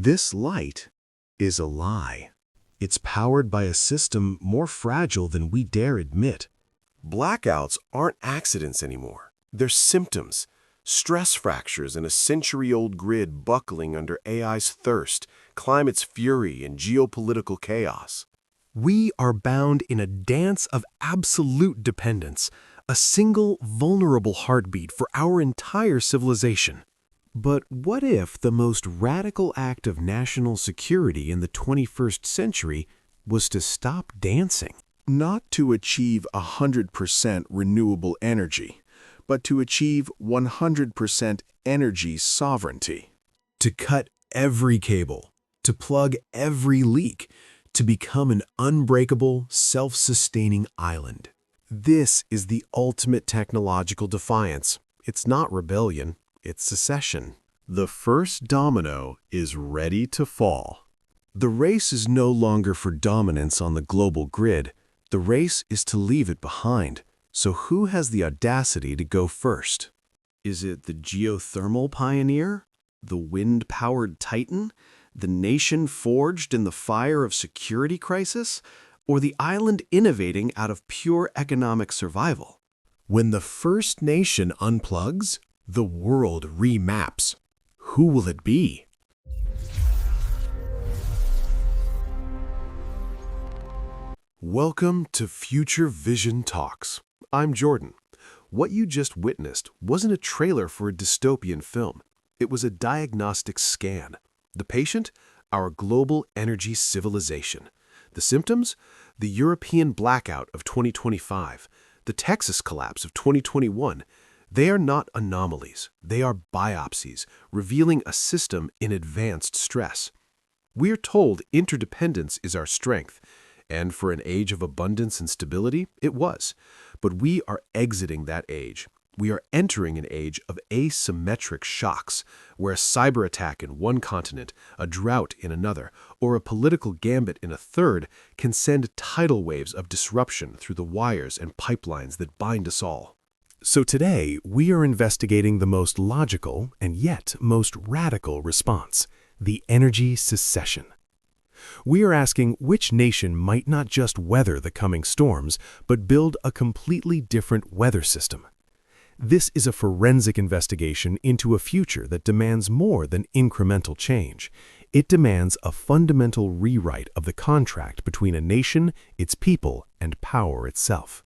This light is a lie. It's powered by a system more fragile than we dare admit. Blackouts aren't accidents anymore. They're symptoms. Stress fractures in a century-old grid buckling under AI's thirst, climate's fury, and geopolitical chaos. We are bound in a dance of absolute dependence, a single vulnerable heartbeat for our entire civilization. But what if the most radical act of national security in the 21st century was to stop dancing? Not to achieve 100% renewable energy, but to achieve 100% energy sovereignty. To cut every cable, to plug every leak, to become an unbreakable, self-sustaining island. This is the ultimate technological defiance. It's not rebellion, it's secession. The first domino is ready to fall. The race is no longer for dominance on the global grid. The race is to leave it behind. So who has the audacity to go first? Is it the geothermal pioneer? The wind-powered titan? The nation forged in the fire of security crisis? Or the island innovating out of pure economic survival? When the first nation unplugs, the world remaps. Who will it be? Welcome to Future Vision Talks. I'm Jordan. What you just witnessed wasn't a trailer for a dystopian film. It was a diagnostic scan. The patient? Our global energy civilization. The symptoms? The European blackout of 2025. The Texas collapse of 2021. They are not anomalies. They are biopsies, revealing a system in advanced stress. We are told interdependence is our strength, and for an age of abundance and stability, it was. But we are exiting that age. We are entering an age of asymmetric shocks, where a cyber attack in one continent, a drought in another, or a political gambit in a third can send tidal waves of disruption through the wires and pipelines that bind us all. So today, we are investigating the most logical and yet most radical response, the energy secession. We are asking which nation might not just weather the coming storms, but build a completely different weather system. This is a forensic investigation into a future that demands more than incremental change. It demands a fundamental rewrite of the contract between a nation, its people, and power itself.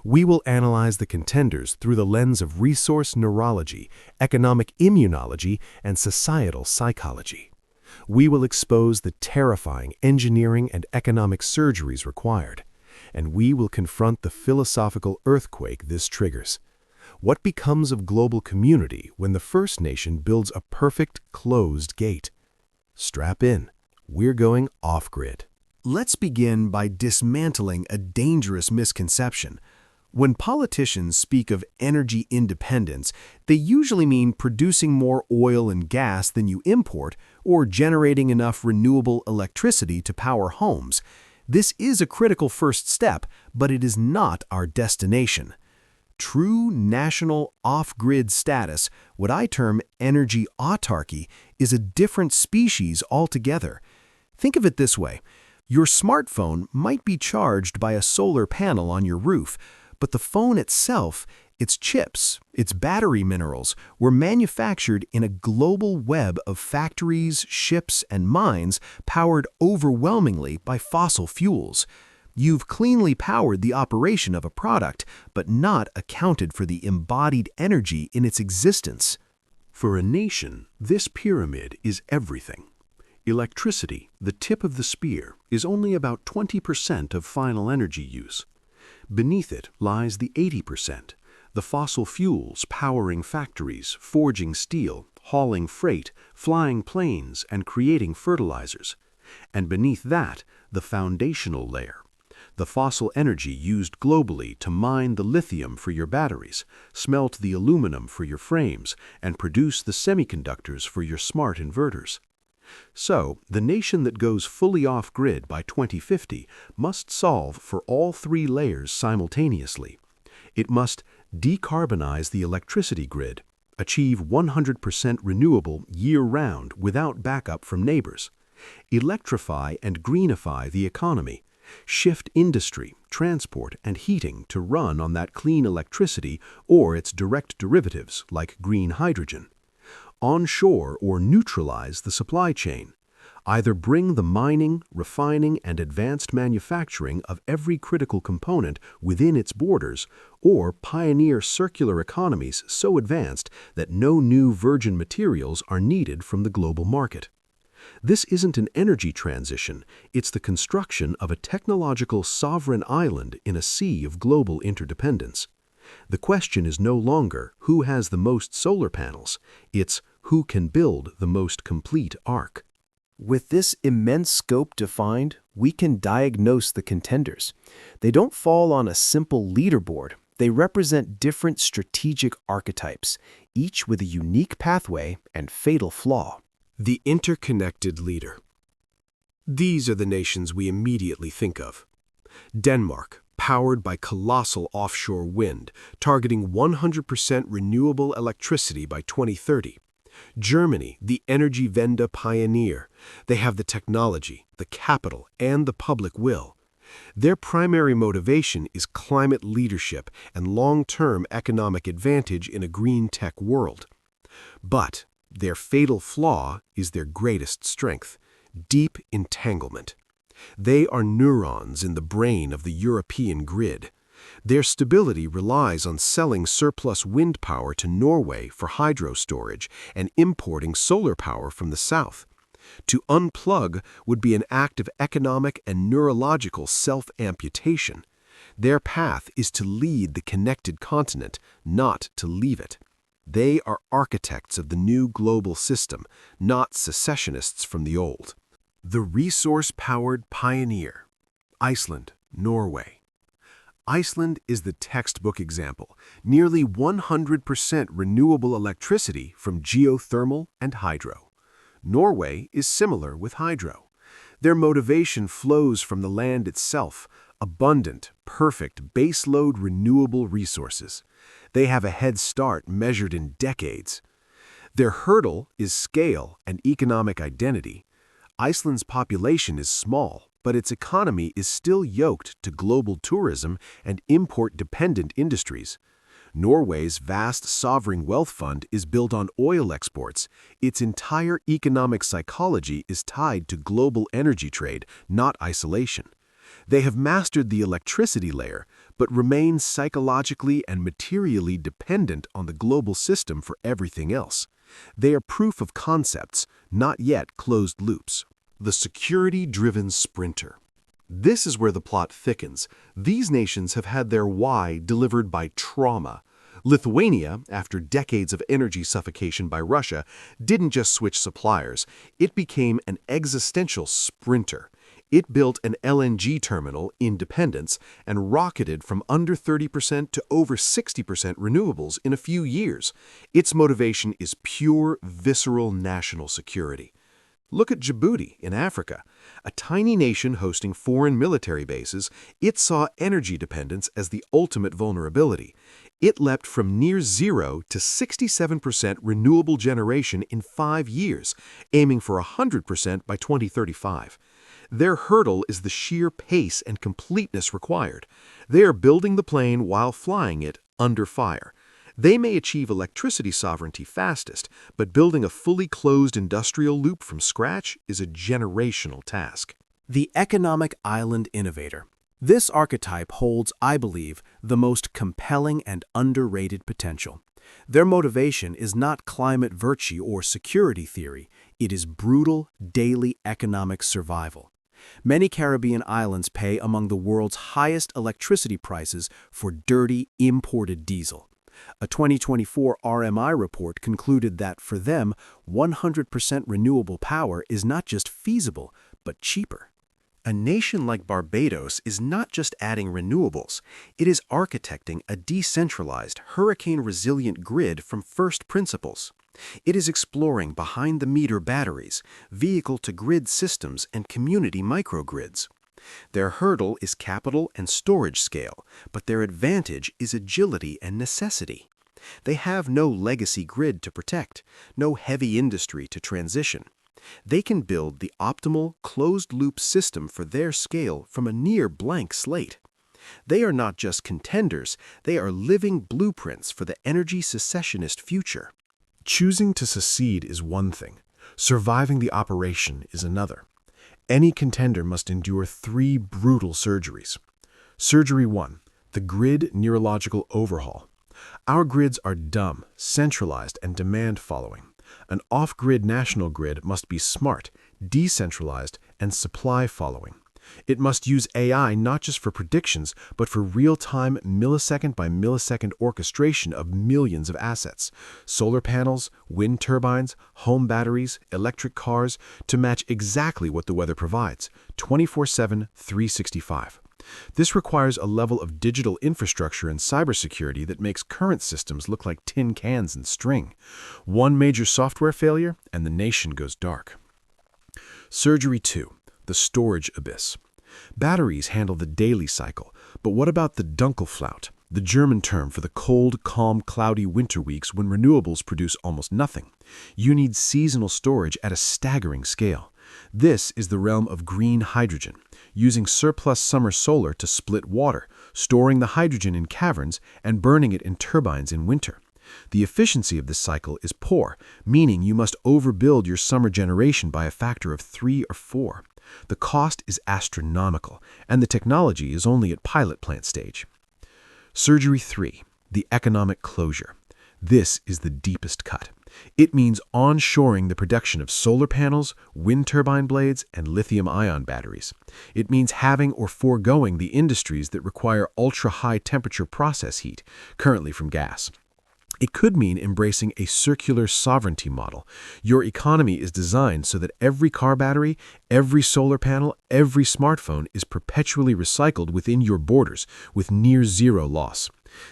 We will analyze the contenders through the lens of resource neurology, economic immunology, and societal psychology. We will expose the terrifying engineering and economic surgeries required, and we will confront the philosophical earthquake this triggers. What becomes of global community when the first nation builds a perfect closed gate? Strap in. We're going off-grid. Let's begin by dismantling a dangerous misconception. When politicians speak of energy independence, they usually mean producing more oil and gas than you import or generating enough renewable electricity to power homes. This is a critical first step, but it is not our destination. True national off-grid status, what I term energy autarky, is a different species altogether. Think of it this way. Your smartphone might be charged by a solar panel on your roof, but the phone itself, its chips, its battery minerals, were manufactured in a global web of factories, ships, and mines powered overwhelmingly by fossil fuels. You've cleanly powered the operation of a product, but not accounted for the embodied energy in its existence. For a nation, this pyramid is everything. Electricity, the tip of the spear, is only about 20% of final energy use. Beneath it lies the 80%, the fossil fuels powering factories, forging steel, hauling freight, flying planes, and creating fertilizers. And beneath that, the foundational layer, the fossil energy used globally to mine the lithium for your batteries, smelt the aluminum for your frames, and produce the semiconductors for your smart inverters. So, the nation that goes fully off-grid by 2050 must solve for all three layers simultaneously. It must decarbonize the electricity grid, achieve 100% renewable year-round without backup from neighbors. Electrify and greenify the economy. Shift industry, transport, and heating to run on that clean electricity or its direct derivatives like green hydrogen. Onshore or neutralize the supply chain. Either bring the mining, refining, and advanced manufacturing of every critical component within its borders, or pioneer circular economies so advanced that no new virgin materials are needed from the global market. This isn't an energy transition, it's the construction of a technological sovereign island in a sea of global interdependence. The question is no longer who has the most solar panels, it's who can build the most complete ark. With this immense scope defined, we can diagnose the contenders. They don't fall on a simple leaderboard. They represent different strategic archetypes, each with a unique pathway and fatal flaw. The interconnected leader. These are the nations we immediately think of. Denmark, powered by colossal offshore wind, targeting 100% renewable electricity by 2030. Germany, the energy Wende pioneer. They have the technology, the capital, and the public will. Their primary motivation is climate leadership and long-term economic advantage in a green tech world. But their fatal flaw is their greatest strength: deep entanglement. They are neurons in the brain of the European grid. Their stability relies on selling surplus wind power to Norway for hydro storage and importing solar power from the south. To unplug would be an act of economic and neurological self-amputation. Their path is to lead the connected continent, not to leave it. They are architects of the new global system, not secessionists from the old. The resource-powered pioneer. Iceland, Norway. Iceland is the textbook example. Nearly 100% renewable electricity from geothermal and hydro. Norway is similar with hydro. Their motivation flows from the land itself, abundant, perfect, baseload renewable resources. They have a head start measured in decades. Their hurdle is scale and economic identity. Iceland's population is small, but its economy is still yoked to global tourism and import-dependent industries. Norway's vast sovereign wealth fund is built on oil exports. Its entire economic psychology is tied to global energy trade, not isolation. They have mastered the electricity layer, but remain psychologically and materially dependent on the global system for everything else. They are proof of concepts, not yet closed loops. The security-driven sprinter. This is where the plot thickens. These nations have had their why delivered by trauma. Lithuania, after decades of energy suffocation by Russia, didn't just switch suppliers. It became an existential sprinter. It built an LNG terminal, Independence, and rocketed from under 30% to over 60% renewables in a few years. Its motivation is pure, visceral national security. Look at Djibouti in Africa. A tiny nation hosting foreign military bases, it saw energy dependence as the ultimate vulnerability. It leapt from near zero to 67% renewable generation in 5 years, aiming for 100% by 2035. Their hurdle is the sheer pace and completeness required. They are building the plane while flying it under fire. They may achieve electricity sovereignty fastest, but building a fully closed industrial loop from scratch is a generational task. The economic island innovator. This archetype holds, I believe, the most compelling and underrated potential. Their motivation is not climate virtue or security theory. It is brutal, daily economic survival. Many Caribbean islands pay among the world's highest electricity prices for dirty, imported diesel. A 2024 RMI report concluded that, for them, 100% renewable power is not just feasible, but cheaper. A nation like Barbados is not just adding renewables, it is architecting a decentralized, hurricane-resilient grid from first principles. It is exploring behind-the-meter batteries, vehicle-to-grid systems, and community microgrids. Their hurdle is capital and storage scale, but their advantage is agility and necessity. They have no legacy grid to protect, no heavy industry to transition. They can build the optimal, closed-loop system for their scale from a near blank slate. They are not just contenders, they are living blueprints for the energy secessionist future. Choosing to secede is one thing. Surviving the operation is another. Any contender must endure 3 brutal surgeries. Surgery 1, the grid neurological overhaul. Our grids are dumb, centralized, and demand-following. An off-grid national grid must be smart, decentralized, and supply-following. It must use AI not just for predictions, but for real-time, millisecond-by-millisecond orchestration of millions of assets, solar panels, wind turbines, home batteries, electric cars, to match exactly what the weather provides, 24/7, 365. This requires a level of digital infrastructure and cybersecurity that makes current systems look like tin cans and string. One major software failure, and the nation goes dark. Surgery 2, the storage abyss. Batteries handle the daily cycle, but what about the Dunkelflaut, the German term for the cold, calm, cloudy winter weeks when renewables produce almost nothing? You need seasonal storage at a staggering scale. This is the realm of green hydrogen, using surplus summer solar to split water, storing the hydrogen in caverns, and burning it in turbines in winter. The efficiency of this cycle is poor, meaning you must overbuild your summer generation by a factor of 3 or 4. The cost is astronomical, and the technology is only at pilot plant stage. Surgery 3, the economic closure. This is the deepest cut. It means onshoring the production of solar panels, wind turbine blades, and lithium-ion batteries. It means having or foregoing the industries that require ultra-high temperature process heat, currently from gas. It could mean embracing a circular sovereignty model. Your economy is designed so that every car battery, every solar panel, every smartphone is perpetually recycled within your borders with near zero loss.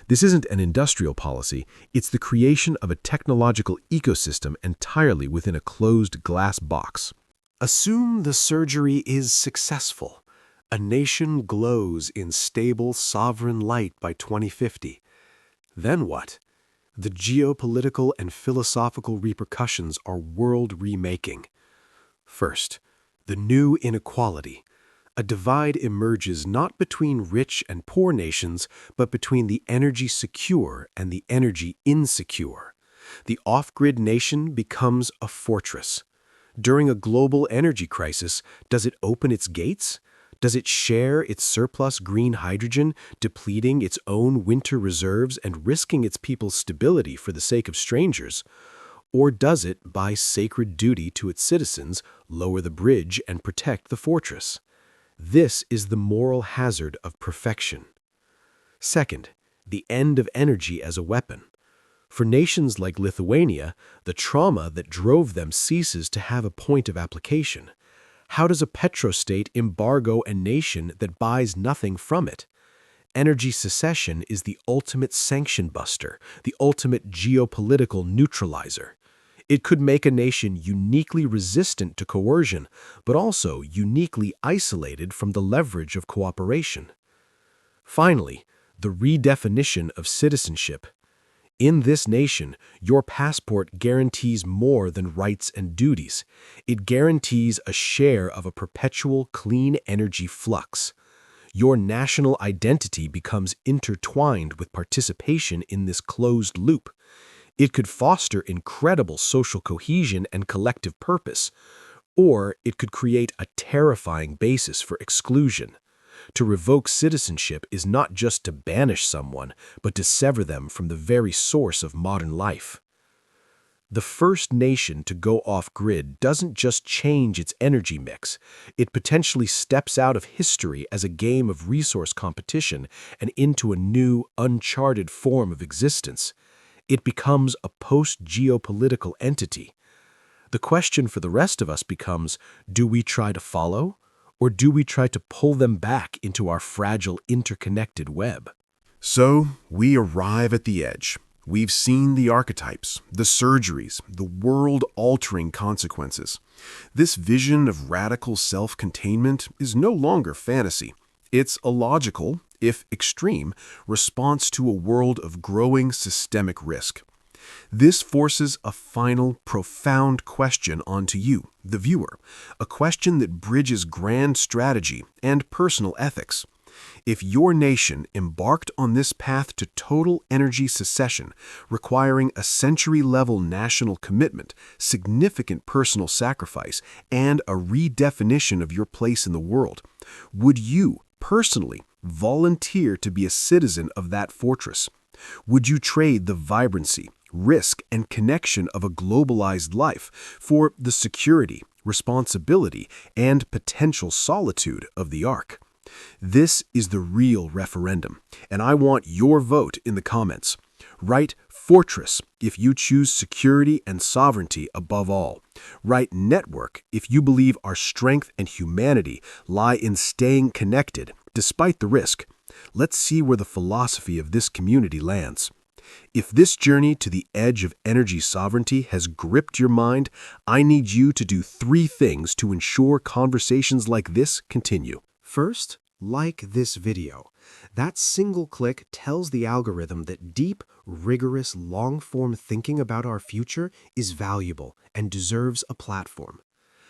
This isn't an industrial policy, it's the creation of a technological ecosystem entirely within a closed glass box. Assume the surgery is successful. A nation glows in stable, sovereign light by 2050. Then what? The geopolitical and philosophical repercussions are world remaking. First, the new inequality. A divide emerges not between rich and poor nations, but between the energy secure and the energy insecure. The off-grid nation becomes a fortress. During a global energy crisis, does it open its gates? Does it share its surplus green hydrogen, depleting its own winter reserves and risking its people's stability for the sake of strangers? Or does it, by sacred duty to its citizens, lower the bridge and protect the fortress? This is the moral hazard of perfection. Second, the end of energy as a weapon. For nations like Lithuania, the trauma that drove them ceases to have a point of application. How does a petrostate embargo a nation that buys nothing from it? Energy secession is the ultimate sanction buster, the ultimate geopolitical neutralizer. It could make a nation uniquely resistant to coercion, but also uniquely isolated from the leverage of cooperation. Finally, the redefinition of citizenship. In this nation, your passport guarantees more than rights and duties. It guarantees a share of a perpetual clean energy flux. Your national identity becomes intertwined with participation in this closed loop. It could foster incredible social cohesion and collective purpose, or it could create a terrifying basis for exclusion. To revoke citizenship is not just to banish someone, but to sever them from the very source of modern life. The first nation to go off-grid doesn't just change its energy mix, it potentially steps out of history as a game of resource competition and into a new, uncharted form of existence. It becomes a post-geopolitical entity. The question for the rest of us becomes, do we try to follow? Or do we try to pull them back into our fragile, interconnected web? So, we arrive at the edge. We've seen the archetypes, the surgeries, the world-altering consequences. This vision of radical self-containment is no longer fantasy. It's a logical, if extreme, response to a world of growing systemic risk. This forces a final, profound question onto you, the viewer, a question that bridges grand strategy and personal ethics. If your nation embarked on this path to total energy secession, requiring a century-level national commitment, significant personal sacrifice, and a redefinition of your place in the world, would you, personally, volunteer to be a citizen of that fortress? Would you trade the vibrancy, risk, and connection of a globalized life for the security, responsibility, and potential solitude of the Ark? This is the real referendum, and I want your vote in the comments. Write fortress if you choose security and sovereignty above all. Write network if you believe our strength and humanity lie in staying connected, despite the risk. Let's see where the philosophy of this community lands. If this journey to the edge of energy sovereignty has gripped your mind, I need you to do 3 things to ensure conversations like this continue. First, like this video. That single click tells the algorithm that deep, rigorous, long-form thinking about our future is valuable and deserves a platform.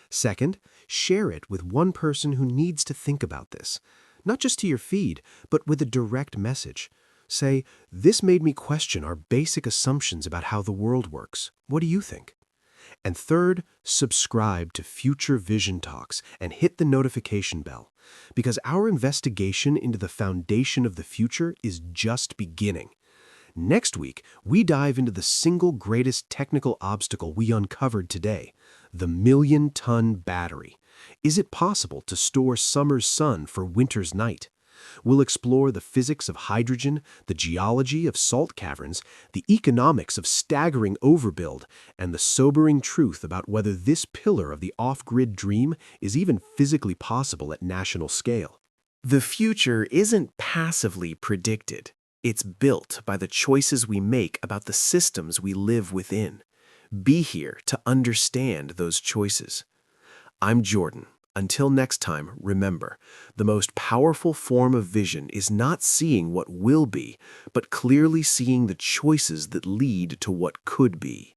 Second, share it with one person who needs to think about this. Not just to your feed, but with a direct message. Say, this made me question our basic assumptions about how the world works. What do you think? And third, subscribe to future Vision Talks and hit the notification bell, because our investigation into the foundation of the future is just beginning. Next week, we dive into the single greatest technical obstacle we uncovered today, the million-ton battery. Is it possible to store summer's sun for winter's night? We'll explore the physics of hydrogen, the geology of salt caverns, the economics of staggering overbuild, and the sobering truth about whether this pillar of the off-grid dream is even physically possible at national scale. The future isn't passively predicted. It's built by the choices we make about the systems we live within. Be here to understand those choices. I'm Jordan. Until next time, remember, the most powerful form of vision is not seeing what will be, but clearly seeing the choices that lead to what could be.